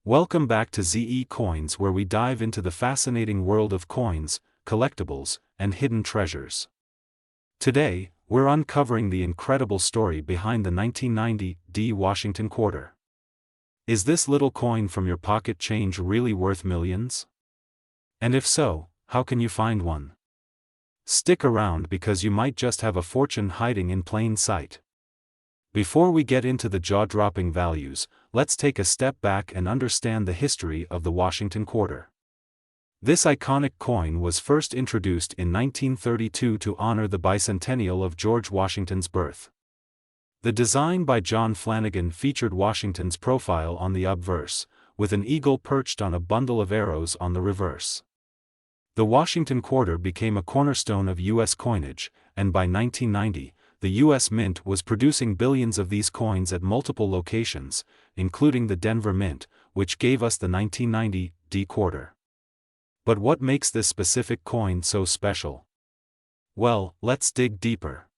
Welcome back to ZE Coins, where we dive into the fascinating world of coins, collectibles, and hidden treasures. Today, we're uncovering the incredible story behind the 1990 D Washington quarter. Is this little coin from your pocket change really worth millions? And if so, how can you find one? Stick around because you might just have a fortune hiding in plain sight. Before we get into the jaw-dropping values, let's take a step back and understand the history of the Washington quarter. This iconic coin was first introduced in 1932 to honor the bicentennial of George Washington's birth. The design by John Flanagan featured Washington's profile on the obverse, with an eagle perched on a bundle of arrows on the reverse. The Washington quarter became a cornerstone of U.S. coinage, and by 1990, the U.S. Mint was producing billions of these coins at multiple locations, including the Denver Mint, which gave us the 1990 D quarter. But what makes this specific coin so special? Well, let's dig deeper.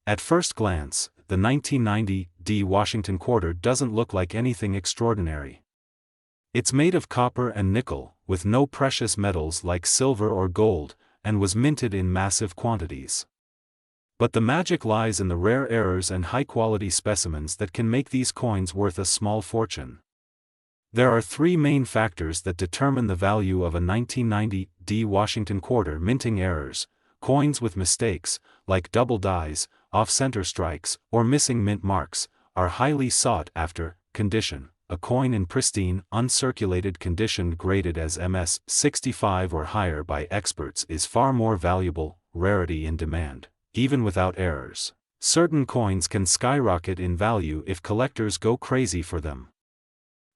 At first glance, the 1990 D Washington quarter doesn't look like anything extraordinary. It's made of copper and nickel, with no precious metals like silver or gold, and was minted in massive quantities. But the magic lies in the rare errors and high-quality specimens that can make these coins worth a small fortune. There are three main factors that determine the value of a 1990 D Washington quarter: minting errors. Coins with mistakes, like double dies, off-center strikes, or missing mint marks, are highly sought after. Condition: a coin in pristine, uncirculated condition graded as MS 65 or higher by experts is far more valuable. Rarity in demand. Even without errors, certain coins can skyrocket in value if collectors go crazy for them.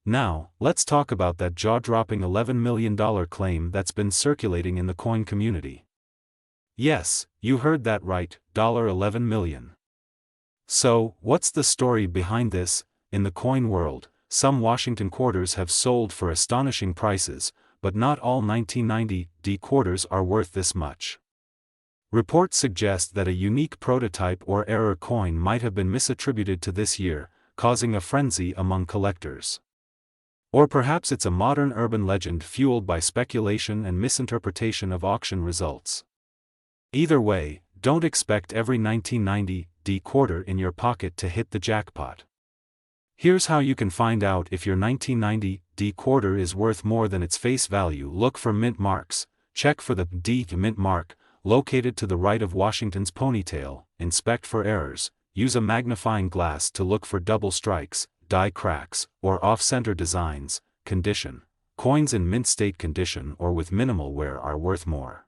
Now, let's talk about that jaw-dropping $11 million claim that's been circulating in the coin community. Yes, you heard that right, $11 million. So, what's the story behind this? In the coin world, some Washington quarters have sold for astonishing prices, but not all 1990 D quarters are worth this much. Reports suggest that a unique prototype or error coin might have been misattributed to this year, causing a frenzy among collectors. Or perhaps it's a modern urban legend fueled by speculation and misinterpretation of auction results. Either way, don't expect every 1990 D quarter in your pocket to hit the jackpot. Here's how you can find out if your 1990 D quarter is worth more than its face value. Look for mint marks. Check for the D mint mark, located to the right of Washington's ponytail. Inspect for errors. Use a magnifying glass to look for double strikes, die cracks, or off-center designs. Condition: coins in mint state condition or with minimal wear are worth more.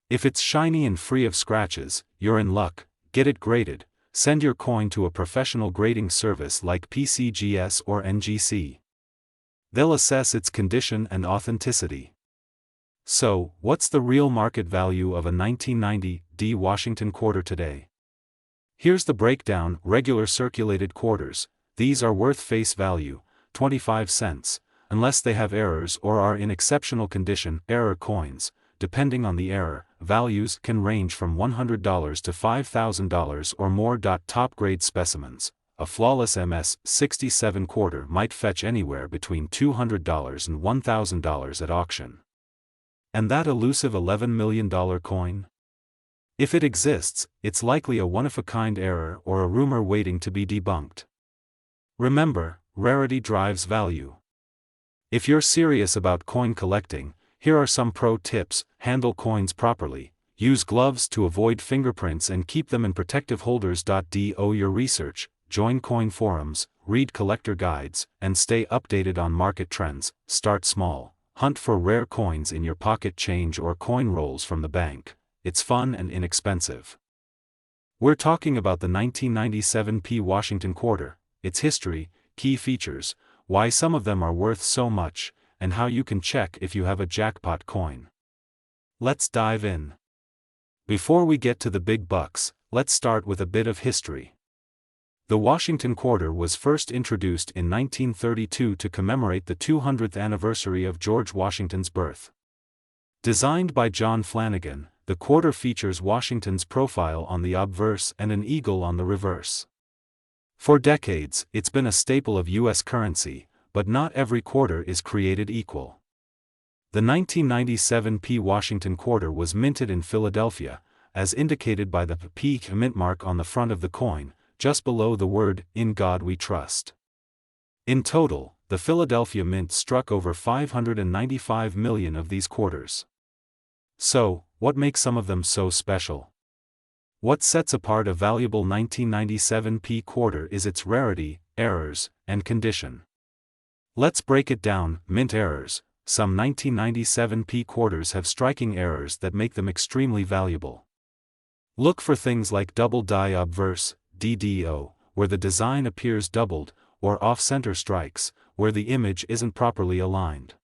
If it's shiny and free of scratches, you're in luck. Get it graded. Send your coin to a professional grading service like PCGS or NGC. They'll assess its condition and authenticity. So, what's the real market value of a 1990 D Washington quarter today? Here's the breakdown. Regular circulated quarters, these are worth face value, 25 cents, unless they have errors or are in exceptional condition. Error coins, depending on the error, values can range from $100 to $5,000 or more. Top grade specimens, a flawless MS 67 quarter might fetch anywhere between $200 and $1,000 at auction. And that elusive $11 million coin? If it exists, it's likely a one-of-a-kind error or a rumor waiting to be debunked. Remember, rarity drives value. If you're serious about coin collecting, here are some pro tips. Handle coins properly. Use gloves to avoid fingerprints and keep them in protective holders. Do your research, join coin forums, read collector guides, and stay updated on market trends. Start small. Hunt for rare coins in your pocket change or coin rolls from the bank. It's fun and inexpensive. We're talking about the 1997 P Washington quarter, its history, key features, why some of them are worth so much, and how you can check if you have a jackpot coin. Let's dive in. Before we get to the big bucks, let's start with a bit of history. The Washington quarter was first introduced in 1932 to commemorate the 200th anniversary of George Washington's birth. Designed by John Flanagan, the quarter features Washington's profile on the obverse and an eagle on the reverse. For decades, it's been a staple of U.S. currency, but not every quarter is created equal. The 1997 P. Washington quarter was minted in Philadelphia, as indicated by the P mint mark on the front of the coin, just below the word, "In God We Trust." In total, the Philadelphia Mint struck over 595 million of these quarters. So, what makes some of them so special? What sets apart a valuable 1997 P quarter is its rarity, errors, and condition. Let's break it down. Mint errors. Some 1997 P quarters have striking errors that make them extremely valuable. Look for things like double die obverse, DDO, where the design appears doubled, or off-center strikes, where the image isn't properly aligned.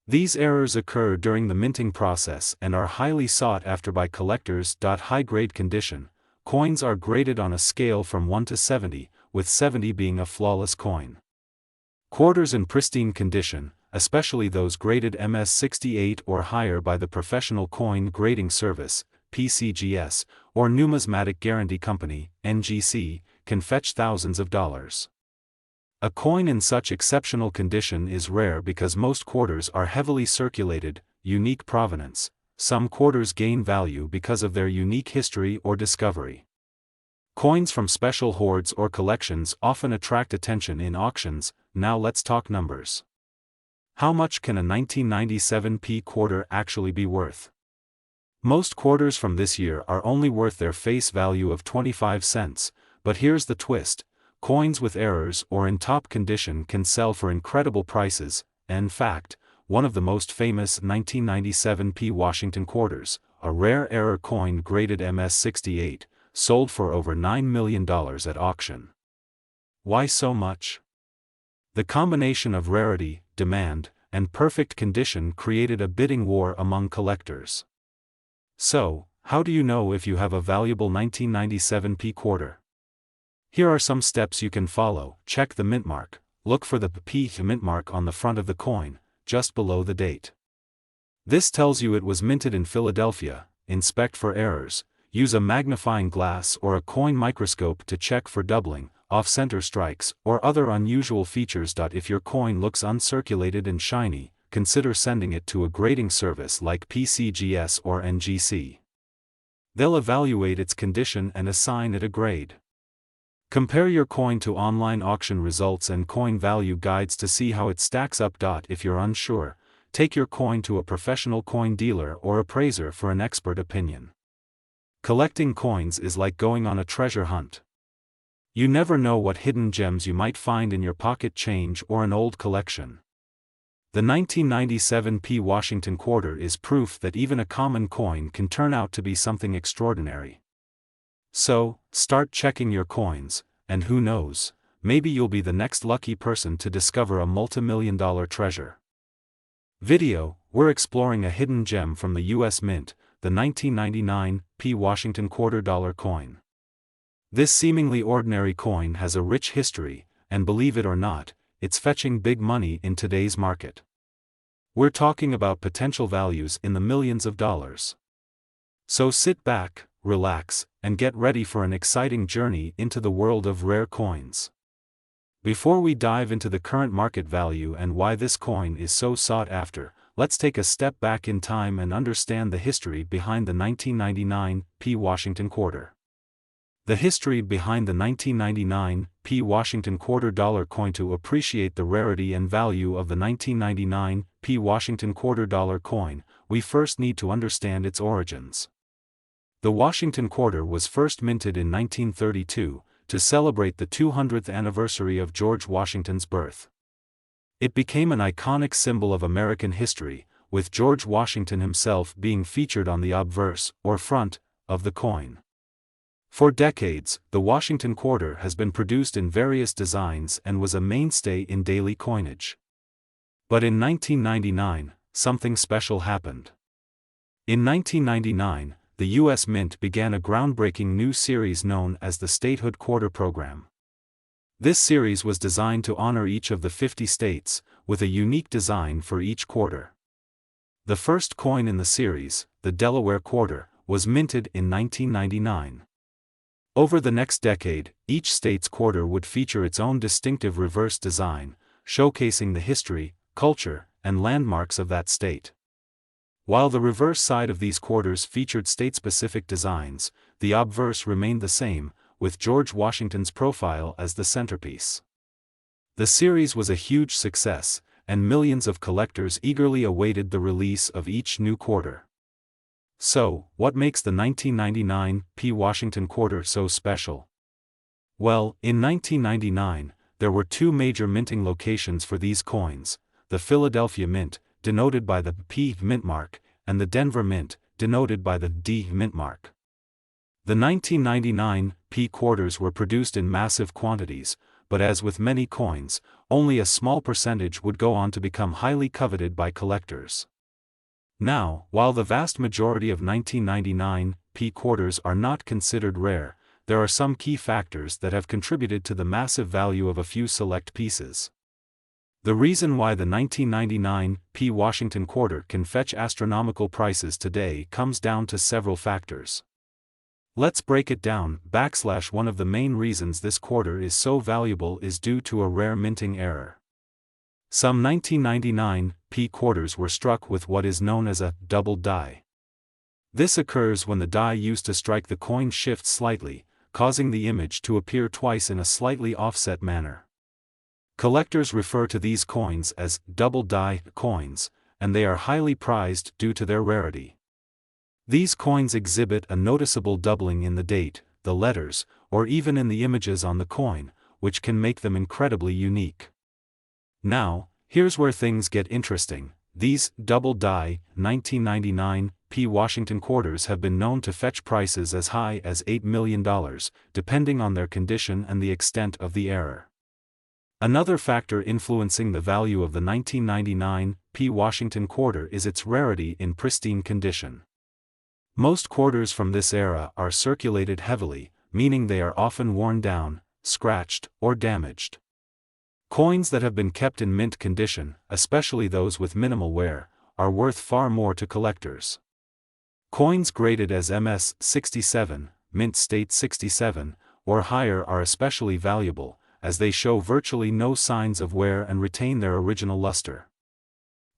These errors occur during the minting process and are highly sought after by collectors. High-grade condition. Coins are graded on a scale from 1 to 70, with 70 being a flawless coin. Quarters in pristine condition, especially those graded MS68 or higher by the Professional Coin Grading Service, PCGS, or Numismatic Guarantee Company, NGC, can fetch thousands of dollars. A coin in such exceptional condition is rare because most quarters are heavily circulated. Unique provenance. Some quarters gain value because of their unique history or discovery. Coins from special hoards or collections often attract attention in auctions. Now let's talk numbers. How much can a 1997 P quarter actually be worth? Most quarters from this year are only worth their face value of 25 cents, but here's the twist. Coins with errors or in top condition can sell for incredible prices. In fact, one of the most famous 1997 P Washington quarters, a rare error coin graded MS68, sold for over $9 million at auction. Why so much? The combination of rarity, demand, and perfect condition created a bidding war among collectors. So, how do you know if you have a valuable 1997 P quarter? Here are some steps you can follow. Check the mint mark. Look for the P mint mark on the front of the coin, just below the date. This tells you it was minted in Philadelphia. Inspect for errors. Use a magnifying glass or a coin microscope to check for doubling, off-center strikes, or other unusual features. If your coin looks uncirculated and shiny, consider sending it to a grading service like PCGS or NGC. They'll evaluate its condition and assign it a grade. Compare your coin to online auction results and coin value guides to see how it stacks up. If you're unsure, take your coin to a professional coin dealer or appraiser for an expert opinion. Collecting coins is like going on a treasure hunt. You never know what hidden gems you might find in your pocket change or an old collection. The 1997 P Washington quarter is proof that even a common coin can turn out to be something extraordinary. So, start checking your coins, and who knows, maybe you'll be the next lucky person to discover a multi-million-dollar treasure. Video, we're exploring a hidden gem from the U.S. Mint, the 1999 P Washington $quarter coin. This seemingly ordinary coin has a rich history, and believe it or not, it's fetching big money in today's market. We're talking about potential values in the millions of dollars. So sit back, relax, and get ready for an exciting journey into the world of rare coins. Before we dive into the current market value and why this coin is so sought after, let's take a step back in time and understand the history behind the 1999 P Washington quarter. The history behind the 1999 P Washington $quarter coin. To appreciate the rarity and value of the 1999 P Washington $quarter coin, we first need to understand its origins. The Washington quarter was first minted in 1932, to celebrate the 200th anniversary of George Washington's birth. It became an iconic symbol of American history, with George Washington himself being featured on the obverse, or front, of the coin. For decades, the Washington quarter has been produced in various designs and was a mainstay in daily coinage. But in 1999, something special happened. In 1999, the U.S. Mint began a groundbreaking new series known as the Statehood Quarter Program. This series was designed to honor each of the 50 states, with a unique design for each quarter. The first coin in the series, the Delaware Quarter, was minted in 1999. Over the next decade, each state's quarter would feature its own distinctive reverse design, showcasing the history, culture, and landmarks of that state. While the reverse side of these quarters featured state-specific designs, the obverse remained the same, with George Washington's profile as the centerpiece. The series was a huge success, and millions of collectors eagerly awaited the release of each new quarter. So, what makes the 1999 P. Washington quarter so special? Well, in 1999, there were two major minting locations for these coins: the Philadelphia Mint, denoted by the P mint mark, and the Denver Mint, denoted by the D mint mark. The 1999 P quarters were produced in massive quantities, but as with many coins, only a small percentage would go on to become highly coveted by collectors. Now, while the vast majority of 1999 P quarters are not considered rare, there are some key factors that have contributed to the massive value of a few select pieces. The reason why the 1999 P. Washington quarter can fetch astronomical prices today comes down to several factors. Let's break it down. One of the main reasons this quarter is so valuable is due to a rare minting error. Some 1999 P quarters were struck with what is known as a double die. This occurs when the die used to strike the coin shifts slightly, causing the image to appear twice in a slightly offset manner. Collectors refer to these coins as double die coins, and they are highly prized due to their rarity. These coins exhibit a noticeable doubling in the date, the letters, or even in the images on the coin, which can make them incredibly unique. Now, here's where things get interesting. These double die 1999 P. Washington quarters have been known to fetch prices as high as $8 million, depending on their condition and the extent of the error. Another factor influencing the value of the 1999 P. Washington quarter is its rarity in pristine condition. Most quarters from this era are circulated heavily, meaning they are often worn down, scratched, or damaged. Coins that have been kept in mint condition, especially those with minimal wear, are worth far more to collectors. Coins graded as MS 67, mint state 67, or higher are especially valuable, as they show virtually no signs of wear and retain their original luster.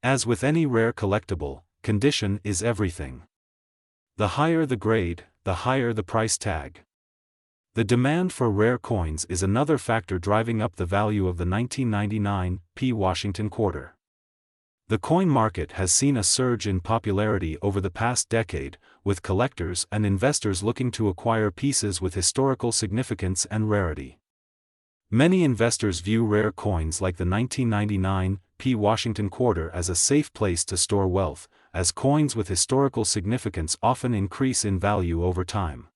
As with any rare collectible, condition is everything. The higher the grade, the higher the price tag. The demand for rare coins is another factor driving up the value of the 1999 P. Washington quarter. The coin market has seen a surge in popularity over the past decade, with collectors and investors looking to acquire pieces with historical significance and rarity. Many investors view rare coins like the 1999 P. Washington quarter as a safe place to store wealth, as coins with historical significance often increase in value over time.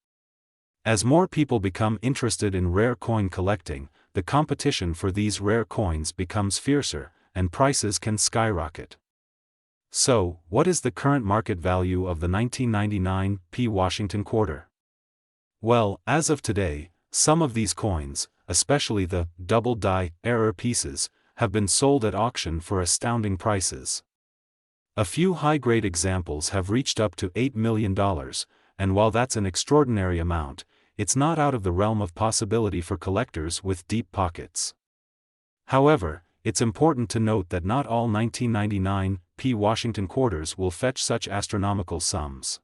As more people become interested in rare coin collecting, the competition for these rare coins becomes fiercer, and prices can skyrocket. So, what is the current market value of the 1999 P. Washington quarter? Well, as of today, some of these coins, especially the double die error pieces, have been sold at auction for astounding prices. A few high-grade examples have reached up to $8 million, and while that's an extraordinary amount, it's not out of the realm of possibility for collectors with deep pockets. However, it's important to note that not all 1999 P. Washington quarters will fetch such astronomical sums.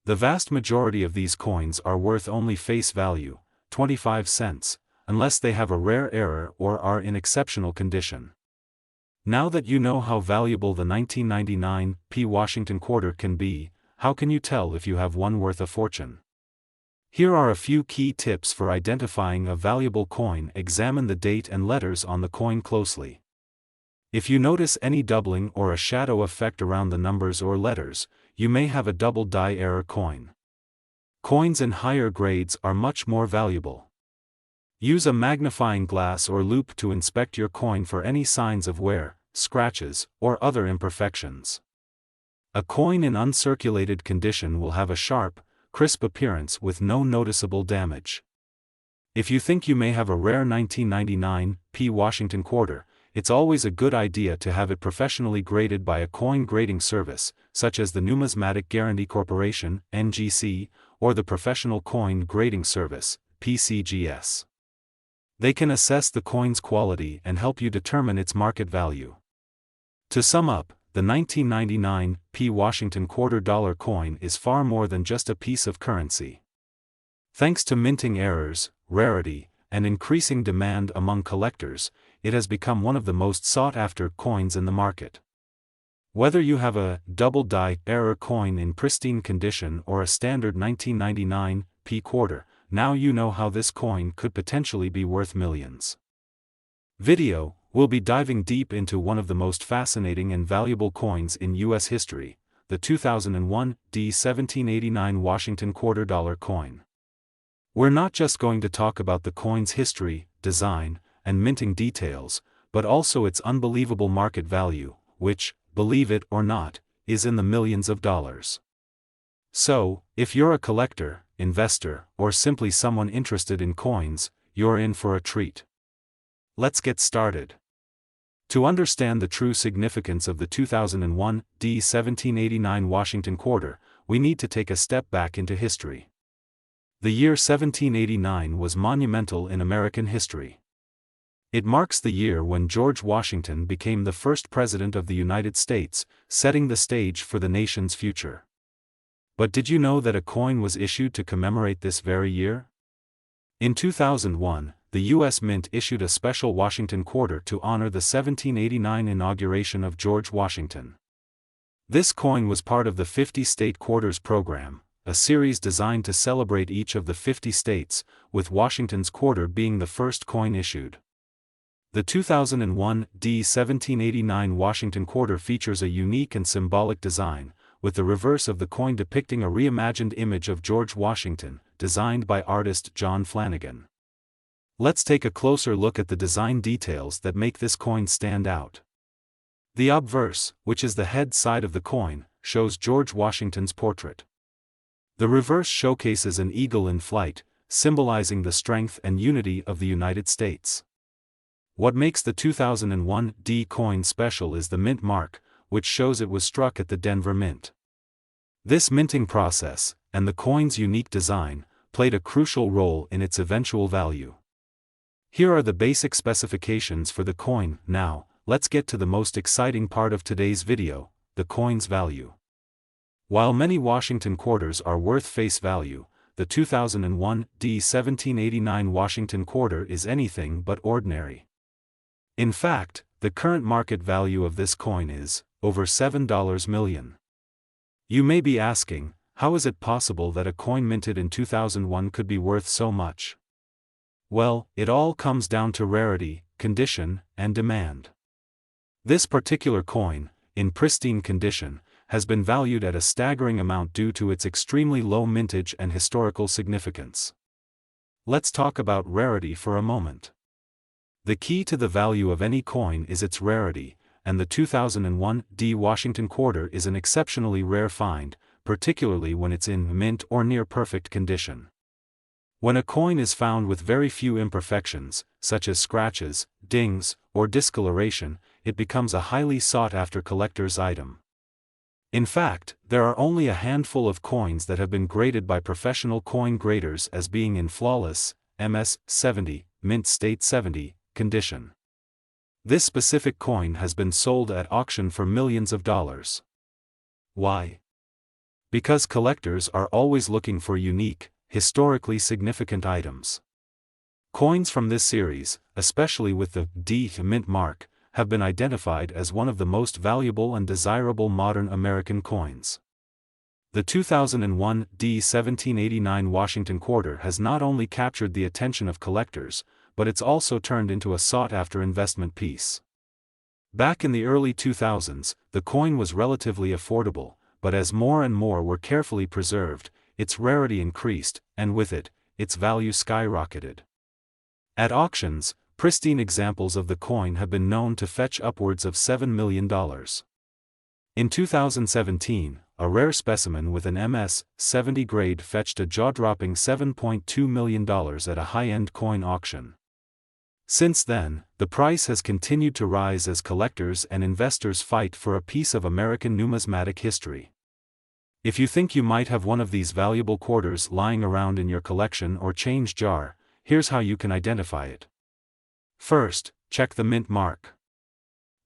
The vast majority of these coins are worth only face value, 25 cents, unless they have a rare error or are in exceptional condition. Now that you know how valuable the 1999 P. Washington quarter can be, how can you tell if you have one worth a fortune? Here are a few key tips for identifying a valuable coin. Examine the date and letters on the coin closely. If you notice any doubling or a shadow effect around the numbers or letters, you may have a double die error coin. Coins in higher grades are much more valuable. Use a magnifying glass or loupe to inspect your coin for any signs of wear, scratches, or other imperfections. A coin in uncirculated condition will have a sharp, crisp appearance with no noticeable damage. If you think you may have a rare 1999 P. Washington quarter, it's always a good idea to have it professionally graded by a coin grading service, such as the Numismatic Guarantee Corporation (NGC), or the Professional Coin Grading Service (PCGS). They can assess the coin's quality and help you determine its market value. To sum up, the 1999 Washington $quarter coin is far more than just a piece of currency. Thanks to minting errors, rarity, and increasing demand among collectors, it has become one of the most sought-after coins in the market. Whether you have a double-die error coin in pristine condition or a standard 1999 quarter, now you know how this coin could potentially be worth millions. Video, we'll be diving deep into one of the most fascinating and valuable coins in U.S. history, the 2001 1789 Washington $quarter coin. We're not just going to talk about the coin's history, design, and minting details, but also its unbelievable market value, which, believe it or not, is in the millions of dollars. So, if you're a collector, investor, or simply someone interested in coins, you're in for a treat. Let's get started. To understand the true significance of the 2001 1789 Washington $quarter, we need to take a step back into history. The year 1789 was monumental in American history. It marks the year when George Washington became the first president of the United States, setting the stage for the nation's future. But did you know that a coin was issued to commemorate this very year? In 2001, the U.S. Mint issued a special Washington $quarter to honor the 1789 inauguration of George Washington. This coin was part of the 50-state quarters program, a series designed to celebrate each of the 50 states, with Washington's quarter being the first coin issued. The 2001 1789 Washington $quarter features a unique and symbolic design, with the reverse of the coin depicting a reimagined image of George Washington, designed by artist John Flanagan. Let's take a closer look at the design details that make this coin stand out. The obverse, which is the head side of the coin, shows George Washington's portrait. The reverse showcases an eagle in flight, symbolizing the strength and unity of the United States. What makes the 2001 coin special is the mint mark, which shows it was struck at the Denver Mint. This minting process, and the coin's unique design, played a crucial role in its eventual value. Here are the basic specifications for the coin. Now, let's get to the most exciting part of today's video, the coin's value. While many Washington quarters are worth face value, the 2001 1789 Washington $quarter is anything but ordinary. In fact, the current market value of this coin is over $7 million. You may be asking, how is it possible that a coin minted in 2001 could be worth so much? Well, it all comes down to rarity, condition, and demand. This particular coin, in pristine condition, has been valued at a staggering amount due to its extremely low mintage and historical significance. Let's talk about rarity for a moment. The key to the value of any coin is its rarity, and the 2001 Washington $quarter is an exceptionally rare find, particularly when it's in mint or near perfect condition. When a coin is found with very few imperfections, such as scratches, dings, or discoloration, it becomes a highly sought-after collector's item. In fact, there are only a handful of coins that have been graded by professional coin graders as being in flawless, MS 70, mint state 70, condition. This specific coin has been sold at auction for millions of dollars. Why? Because collectors are always looking for unique, historically significant items. Coins from this series, especially with the mint mark, have been identified as one of the most valuable and desirable modern American coins. The 2001 1789 Washington $quarter has not only captured the attention of collectors, but it's also turned into a sought-after investment piece. Back in the early 2000s, the coin was relatively affordable, but as more and more were carefully preserved, its rarity increased, and with it, its value skyrocketed. At auctions, pristine examples of the coin have been known to fetch upwards of $7 million. In 2017, a rare specimen with an MS 70 grade fetched a jaw-dropping $7.2 million at a high-end coin auction. Since then, the price has continued to rise as collectors and investors fight for a piece of American numismatic history. If you think you might have one of these valuable quarters lying around in your collection or change jar, here's how you can identify it. First, check the mint mark.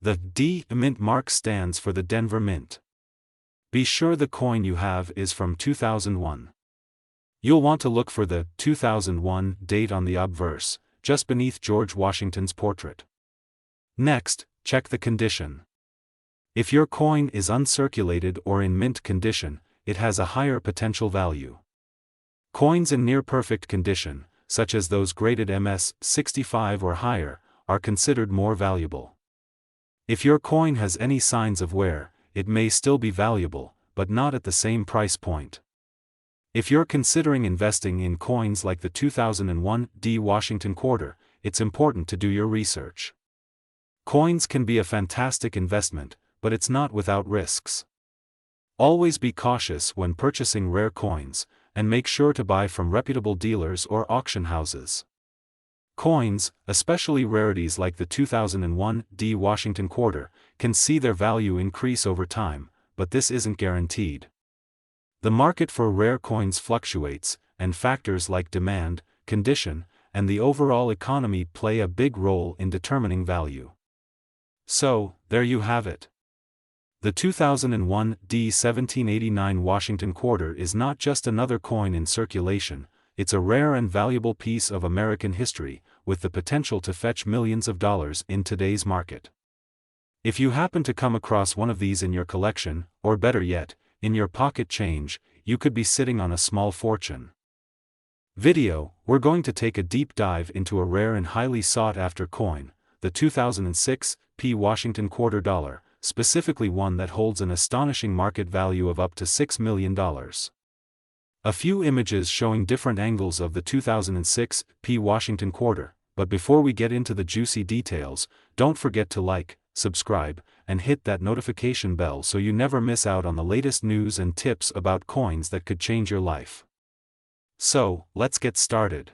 The D mint mark stands for the Denver Mint. Be sure the coin you have is from 2001. You'll want to look for the 2001 date on the obverse, just beneath George Washington's portrait. Next, check the condition. If your coin is uncirculated or in mint condition, it has a higher potential value. Coins in near-perfect condition, such as those graded MS 65 or higher, are considered more valuable. If your coin has any signs of wear, it may still be valuable, but not at the same price point. If you're considering investing in coins like the 2001 D Washington quarter, it's important to do your research. Coins can be a fantastic investment, but it's not without risks. Always be cautious when purchasing rare coins, and make sure to buy from reputable dealers or auction houses. Coins, especially rarities like the 2001 D Washington quarter, can see their value increase over time, but this isn't guaranteed. The market for rare coins fluctuates, and factors like demand, condition, and the overall economy play a big role in determining value. So, there you have it. The 2001 D 1789 Washington quarter is not just another coin in circulation, it's a rare and valuable piece of American history, with the potential to fetch millions of dollars in today's market. If you happen to come across one of these in your collection, or better yet, in your pocket change, you could be sitting on a small fortune. We're going to take a deep dive into a rare and highly sought-after coin, the 2006 P Washington quarter dollar, specifically one that holds an astonishing market value of up to $6 million. A few images showing different angles of the 2006 P Washington quarter, but before we get into the juicy details, don't forget to like, subscribe, and hit that notification bell so you never miss out on the latest news and tips about coins that could change your life. So, let's get started.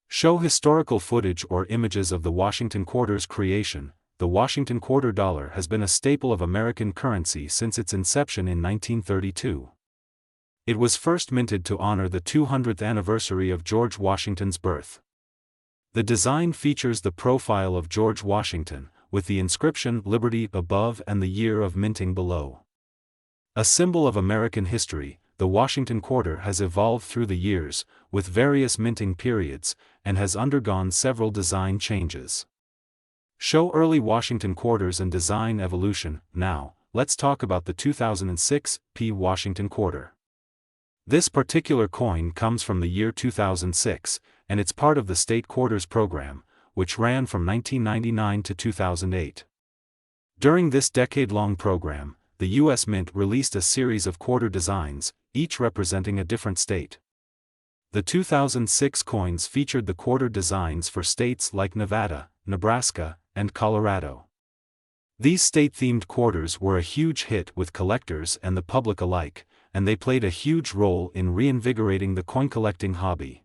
Show historical footage or images of the Washington quarter's creation. The Washington quarter dollar has been a staple of American currency since its inception in 1932. It was first minted to honor the 200th anniversary of George Washington's birth. The design features the profile of George Washington, with the inscription Liberty above and the year of minting below. A symbol of American history, the Washington quarter has evolved through the years, with various minting periods, and has undergone several design changes. Show early Washington quarters and design evolution. Now, let's talk about the 2006 P Washington quarter. This particular coin comes from the year 2006, and it's part of the State Quarters program, which ran from 1999 to 2008. During this decade-long program, the U.S. Mint released a series of quarter designs, each representing a different state. The 2006 coins featured the quarter designs for states like Nevada, Nebraska, and Colorado. These state-themed quarters were a huge hit with collectors and the public alike, and they played a huge role in reinvigorating the coin-collecting hobby.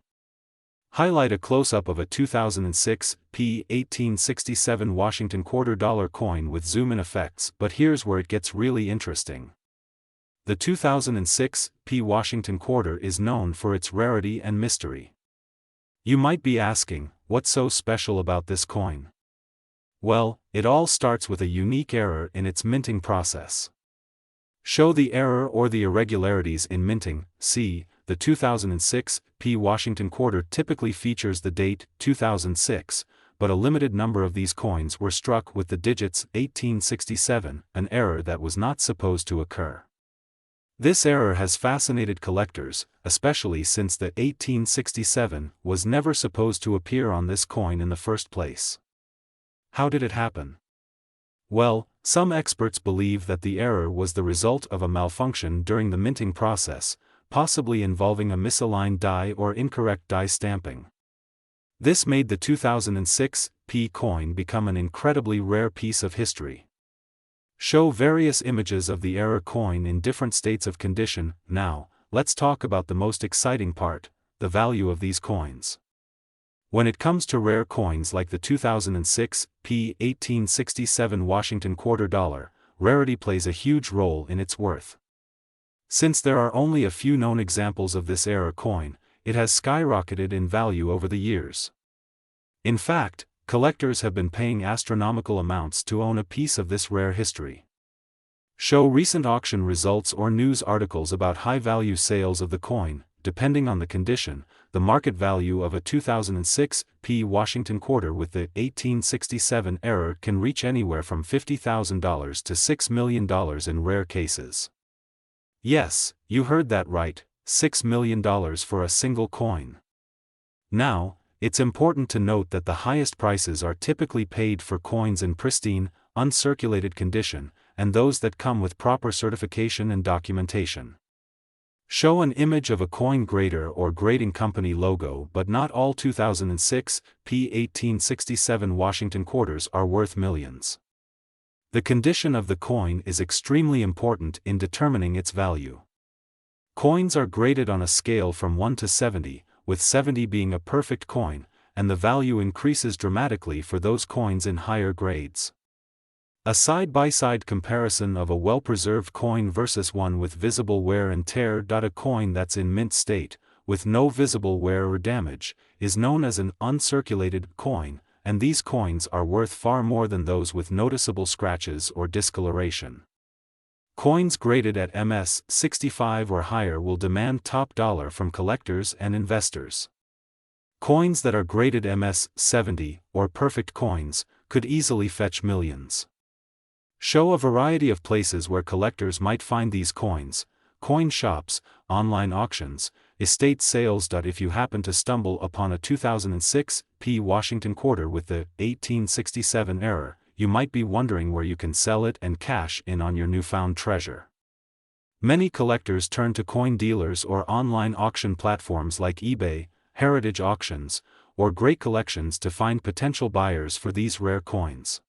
Highlight a close-up of a 2006 P 1867 Washington quarter dollar coin with zoom-in effects, but here's where it gets really interesting. The 2006 P Washington quarter is known for its rarity and mystery. You might be asking, what's so special about this coin? Well, it all starts with a unique error in its minting process. Show the error or the irregularities in minting. See, the 2006 P Washington quarter typically features the date 2006, but a limited number of these coins were struck with the digits 1867, an error that was not supposed to occur. This error has fascinated collectors, especially since the 1867 was never supposed to appear on this coin in the first place. How did it happen? Well, some experts believe that the error was the result of a malfunction during the minting process, possibly involving a misaligned die or incorrect die stamping. This made the 2006 P coin become an incredibly rare piece of history. Show various images of the error coin in different states of condition. Now, let's talk about the most exciting part, the value of these coins. When it comes to rare coins like the 2006 P 1867 Washington quarter dollar, rarity plays a huge role in its worth. Since there are only a few known examples of this error coin, it has skyrocketed in value over the years. In fact, collectors have been paying astronomical amounts to own a piece of this rare history. Show recent auction results or news articles about high-value sales of the coin. Depending on the condition, the market value of a 2006 P Washington quarter with the 1867 error can reach anywhere from $50,000 to $6 million in rare cases. Yes, you heard that right, $6 million for a single coin. Now, it's important to note that the highest prices are typically paid for coins in pristine, uncirculated condition, and those that come with proper certification and documentation. Show an image of a coin grader or grading company logo, but not all 2006 P 1867 Washington quarters are worth millions. The condition of the coin is extremely important in determining its value. Coins are graded on a scale from 1 to 70, with 70 being a perfect coin, and the value increases dramatically for those coins in higher grades. A side-by-side comparison of a well-preserved coin versus one with visible wear and tear. A coin that's in mint state, with no visible wear or damage, is known as an uncirculated coin, and these coins are worth far more than those with noticeable scratches or discoloration. Coins graded at MS 65 or higher will demand top dollar from collectors and investors. Coins that are graded MS 70, or perfect coins, could easily fetch millions. Show a variety of places where collectors might find these coins: coin shops, online auctions, estate sales. If you happen to stumble upon a 2006 P Washington quarter with the 1867 error, you might be wondering where you can sell it and cash in on your newfound treasure. Many collectors turn to coin dealers or online auction platforms like eBay, Heritage Auctions, or Great Collections to find potential buyers for these rare coins.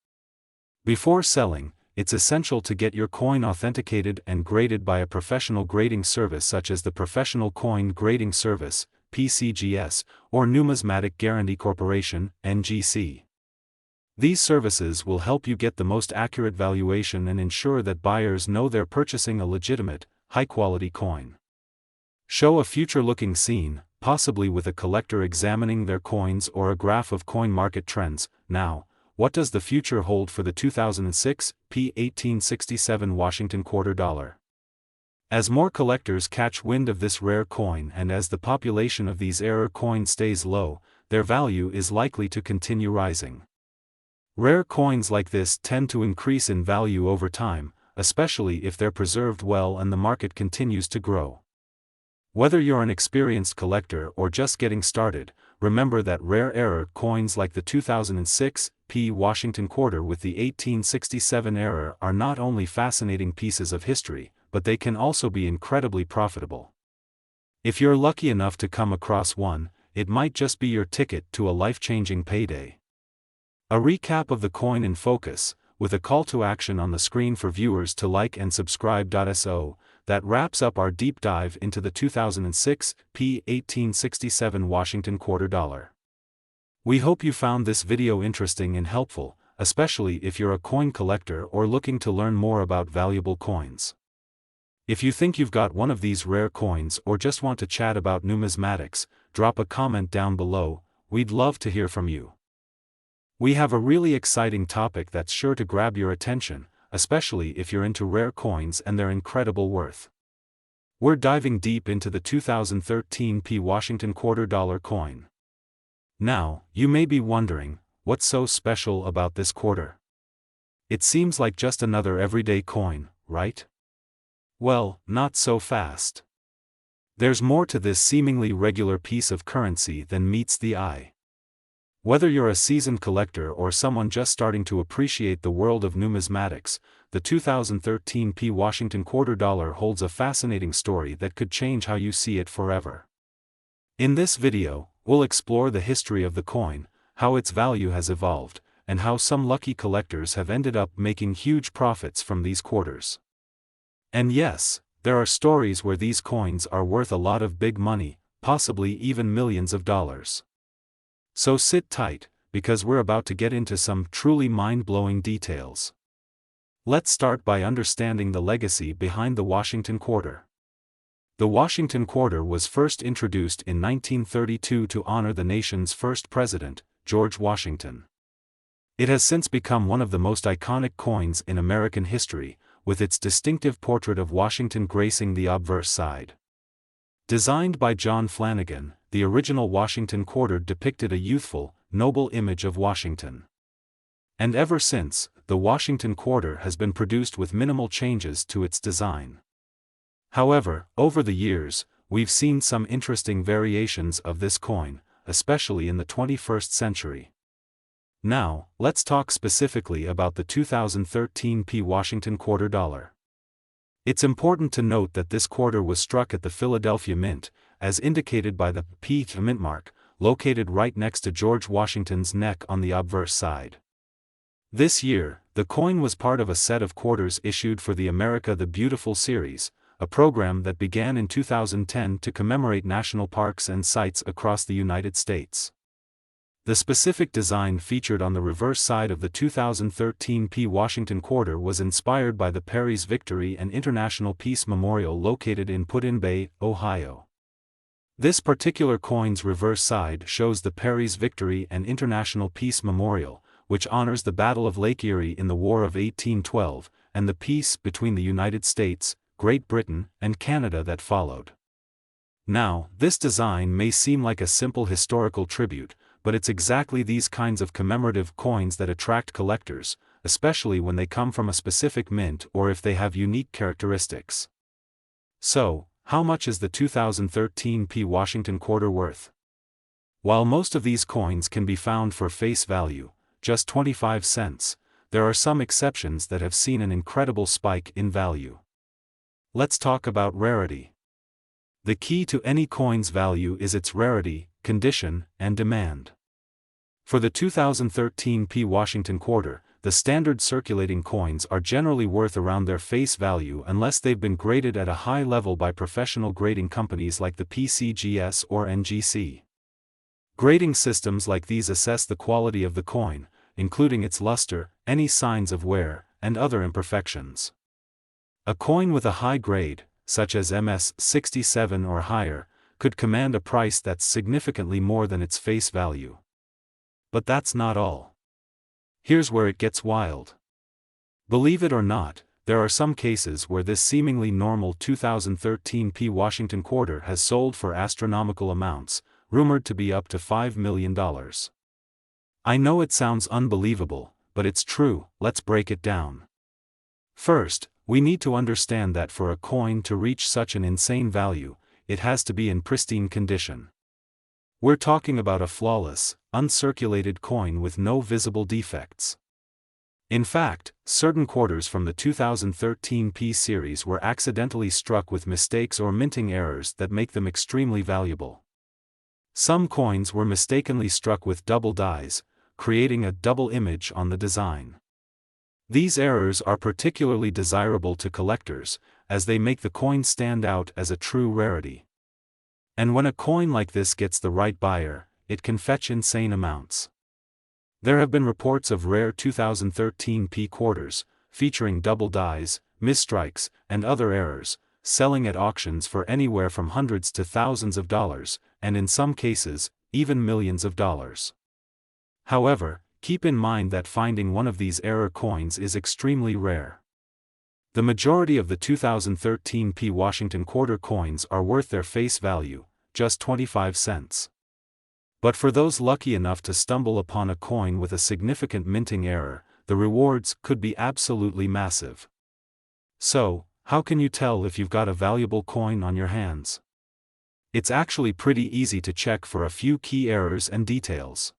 Before selling, it's essential to get your coin authenticated and graded by a professional grading service such as the Professional Coin Grading Service, PCGS, or Numismatic Guarantee Corporation, NGC. These services will help you get the most accurate valuation and ensure that buyers know they're purchasing a legitimate, high-quality coin. Show a future-looking scene, possibly with a collector examining their coins or a graph of coin market trends. Now, what does the future hold for the 2006 P 1867 Washington quarter dollar? As more collectors catch wind of this rare coin and as the population of these error coins stays low, their value is likely to continue rising. Rare coins like this tend to increase in value over time, especially if they're preserved well and the market continues to grow. Whether you're an experienced collector or just getting started, remember that rare error coins like the 2006 P Washington quarter with the 1867 error are not only fascinating pieces of history, but they can also be incredibly profitable. If you're lucky enough to come across one, it might just be your ticket to a life-changing payday. A recap of the coin in focus, with a call to action on the screen for viewers to like and subscribe. So, that wraps up our deep dive into the 2006 P 1867 Washington quarter dollar. We hope you found this video interesting and helpful, especially if you're a coin collector or looking to learn more about valuable coins. If you think you've got one of these rare coins or just want to chat about numismatics, drop a comment down below. We'd love to hear from you. We have a really exciting topic that's sure to grab your attention, especially if you're into rare coins and their incredible worth. We're diving deep into the 2013 P Washington quarter dollar coin. Now, you may be wondering, what's so special about this quarter? It seems like just another everyday coin, right? Well, not so fast. There's more to this seemingly regular piece of currency than meets the eye. Whether you're a seasoned collector or someone just starting to appreciate the world of numismatics, the 2013 P Washington quarter dollar holds a fascinating story that could change how you see it forever. In this video, we'll explore the history of the coin, how its value has evolved, and how some lucky collectors have ended up making huge profits from these quarters. And yes, there are stories where these coins are worth a lot of big money, possibly even millions of dollars. So sit tight, because we're about to get into some truly mind-blowing details. Let's start by understanding the legacy behind the Washington quarter. The Washington quarter was first introduced in 1932 to honor the nation's first president, George Washington. It has since become one of the most iconic coins in American history, with its distinctive portrait of Washington gracing the obverse side. Designed by John Flanagan, the original Washington quarter depicted a youthful, noble image of Washington. And ever since, the Washington quarter has been produced with minimal changes to its design. However, over the years, we've seen some interesting variations of this coin, especially in the 21st century. Now, let's talk specifically about the 2013 Washington quarter dollar. It's important to note that this quarter was struck at the Philadelphia Mint, as indicated by the P mint mark, located right next to George Washington's neck on the obverse side. This year, the coin was part of a set of quarters issued for the America the Beautiful series, a program that began in 2010 to commemorate national parks and sites across the United States. The specific design featured on the reverse side of the 2013 Washington quarter was inspired by the Perry's Victory and International Peace Memorial located in Put-in-Bay, Ohio. This particular coin's reverse side shows the Perry's Victory and International Peace Memorial, which honors the Battle of Lake Erie in the War of 1812, and the peace between the United States, Great Britain, and Canada that followed. Now, this design may seem like a simple historical tribute, but it's exactly these kinds of commemorative coins that attract collectors, especially when they come from a specific mint or if they have unique characteristics. So, how much is the 2013 Washington quarter worth? While most of these coins can be found for face value, just 25 cents, there are some exceptions that have seen an incredible spike in value. Let's talk about rarity. The key to any coin's value is its rarity, condition, and demand. For the 2013 Washington quarter, the standard circulating coins are generally worth around their face value unless they've been graded at a high level by professional grading companies like the PCGS or NGC. Grading systems like these assess the quality of the coin, including its luster, any signs of wear, and other imperfections. A coin with a high grade, such as MS 67 or higher, could command a price that's significantly more than its face value. But that's not all. Here's where it gets wild. Believe it or not, there are some cases where this seemingly normal 2013 Washington quarter has sold for astronomical amounts, rumored to be up to $5 million. I know it sounds unbelievable, but it's true. Let's break it down. First, we need to understand that for a coin to reach such an insane value, it has to be in pristine condition. We're talking about a flawless, uncirculated coin with no visible defects. In fact, certain quarters from the 2013 series were accidentally struck with mistakes or minting errors that make them extremely valuable. Some coins were mistakenly struck with double dies, creating a double image on the design. These errors are particularly desirable to collectors, as they make the coin stand out as a true rarity. And when a coin like this gets the right buyer, it can fetch insane amounts. There have been reports of rare 2013 quarters, featuring double dies, misstrikes, and other errors, selling at auctions for anywhere from hundreds to thousands of dollars, and in some cases, even millions of dollars. However, keep in mind that finding one of these error coins is extremely rare. The majority of the 2013 Washington quarter coins are worth their face value, just 25 cents. But for those lucky enough to stumble upon a coin with a significant minting error, the rewards could be absolutely massive. So, how can you tell if you've got a valuable coin on your hands? It's actually pretty easy to check for a few key errors and details.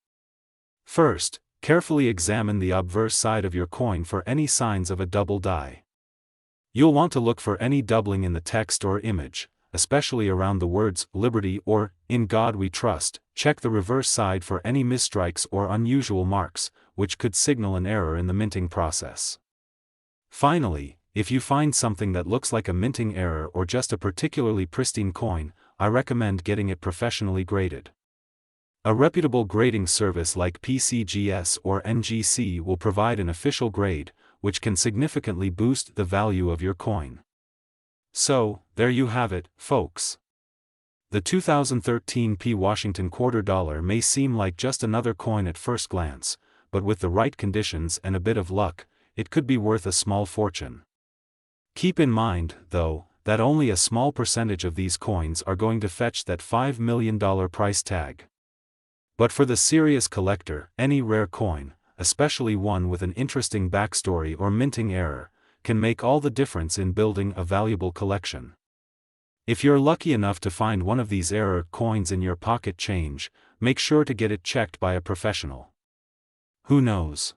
First, carefully examine the obverse side of your coin for any signs of a double die. You'll want to look for any doubling in the text or image, especially around the words "Liberty" or "In God We Trust." Check the reverse side for any misstrikes or unusual marks, which could signal an error in the minting process. Finally, if you find something that looks like a minting error or just a particularly pristine coin, I recommend getting it professionally graded. A reputable grading service like PCGS or NGC will provide an official grade, which can significantly boost the value of your coin. So, there you have it, folks. The 2013 Washington quarter dollar may seem like just another coin at first glance, but with the right conditions and a bit of luck, it could be worth a small fortune. Keep in mind, though, that only a small percentage of these coins are going to fetch that $5 million price tag. But for the serious collector, any rare coin, especially one with an interesting backstory or minting error, can make all the difference in building a valuable collection. If you're lucky enough to find one of these error coins in your pocket change, make sure to get it checked by a professional. Who knows?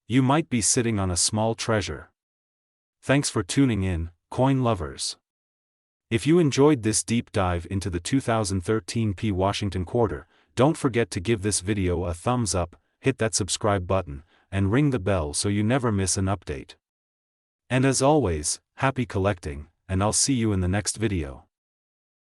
You might be sitting on a small treasure. Thanks for tuning in, coin lovers. If you enjoyed this deep dive into the 2013 P. Washington quarter, don't forget to give this video a thumbs up, hit that subscribe button, and ring the bell so you never miss an update. And as always, happy collecting, and I'll see you in the next video.